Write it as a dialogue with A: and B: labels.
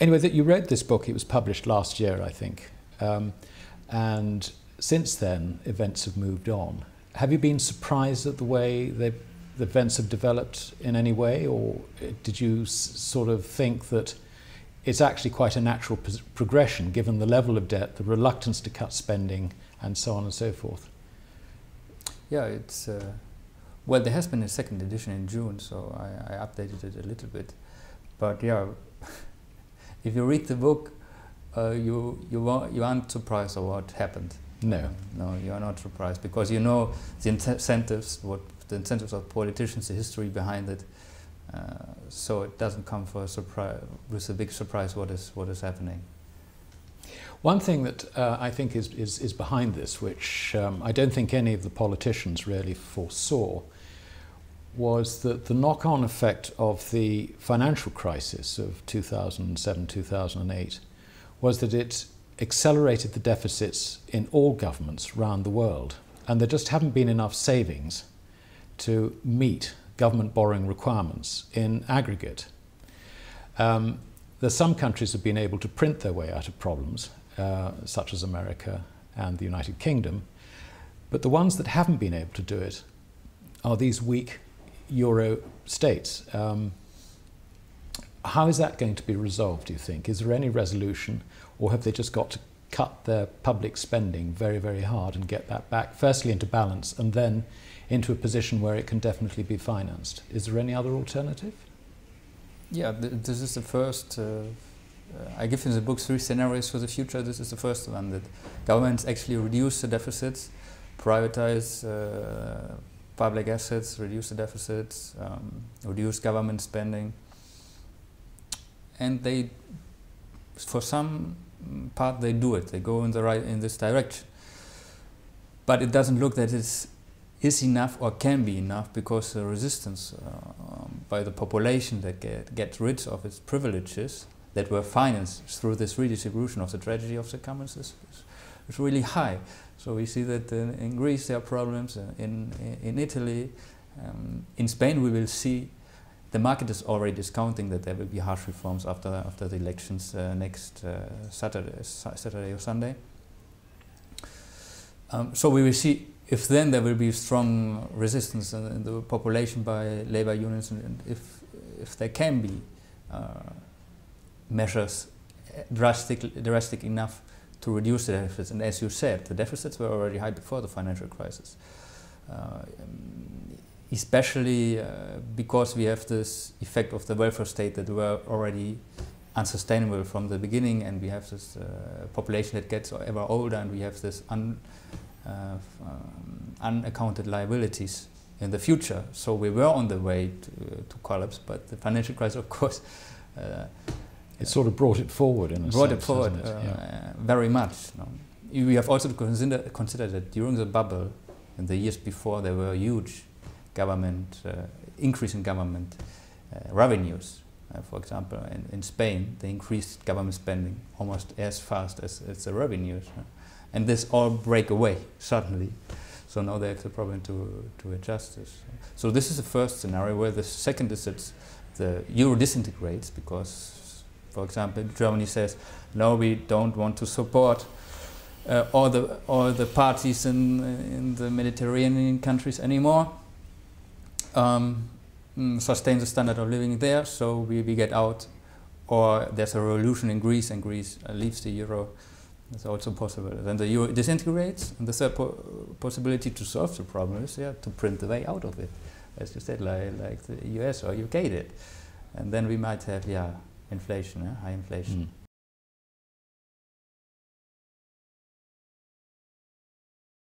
A: Anyway, that you wrote this book, it was published last year, I think. And since then, events have moved on. Have you been surprised at the way the events have developed in any way, or did you sort of think that it's actually quite a natural progression given the level of debt, the reluctance to cut spending, and so on and so forth?
B: Yeah, it's well, there has been a second edition in June, so I updated it a little bit. But yeah, if you read the book, you aren't surprised of what happened.
A: No.
B: No, you are not surprised, because you know the incentives, what the incentives of politicians, the history behind it. So it doesn't come for a surprise, with a big surprise what is happening.
A: One thing that I think is behind this, which I don't think any of the politicians really foresaw, was that the knock-on effect of the financial crisis of 2007-2008 was that it accelerated the deficits in all governments around the world, and there just haven't been enough savings to meet government borrowing requirements in aggregate. There's some countries have been able to print their way out of problems, such as America and the United Kingdom, but the ones that haven't been able to do it are these weak Euro states. How is that going to be resolved, do you think? Is there any resolution, or have they just got to cut their public spending very, very hard and get that back, firstly into balance, and then into a position where it can definitely be financed? Is there any other alternative?
B: Yeah, this is the first. I give in the book 3 scenarios for the future. This is the first one, that governments actually reduce the deficits, privatize public assets, reduce the deficits, reduce government spending, and they, for some part, they do it. They go in this direction, but it doesn't look that it is enough or can be enough, because the resistance by the population that gets rid of its privileges that were financed through this redistribution of the tragedy of the commons is really high. So we see that in Greece there are problems, in Italy, in Spain we will see the market is already discounting that there will be harsh reforms after the elections next Saturday or Sunday. So we will see if then there will be strong resistance in the population by labor unions, and if there can be measures drastic enough to reduce the deficits. And as you said, the deficits were already high before the financial crisis, especially because we have this effect of the welfare state that were already unsustainable from the beginning, and we have this population that gets ever older, and we have this unaccounted liabilities in the future. So we were on the way to collapse, but the financial crisis, of course,
A: it sort of brought it forward in a sense.
B: Brought it forward very much. No? We have also to consider that during the bubble, in the years before, there were huge government increase in government revenues. For example, in Spain, they increased government spending almost as fast as the revenues, and this all break away suddenly. So now they have the problem to adjust this. So this is the first scenario, where the second is that the euro disintegrates, because, for example, Germany says, no, we don't want to support all the parties in the Mediterranean countries anymore. Sustain the standard of living there, so we get out. Or there's a revolution in Greece, and Greece leaves the euro. That's also possible. Then the euro disintegrates, and the third possibility to solve the problem is to print the way out of it, as you said, like the US or UK did. And then we might have inflation, high inflation.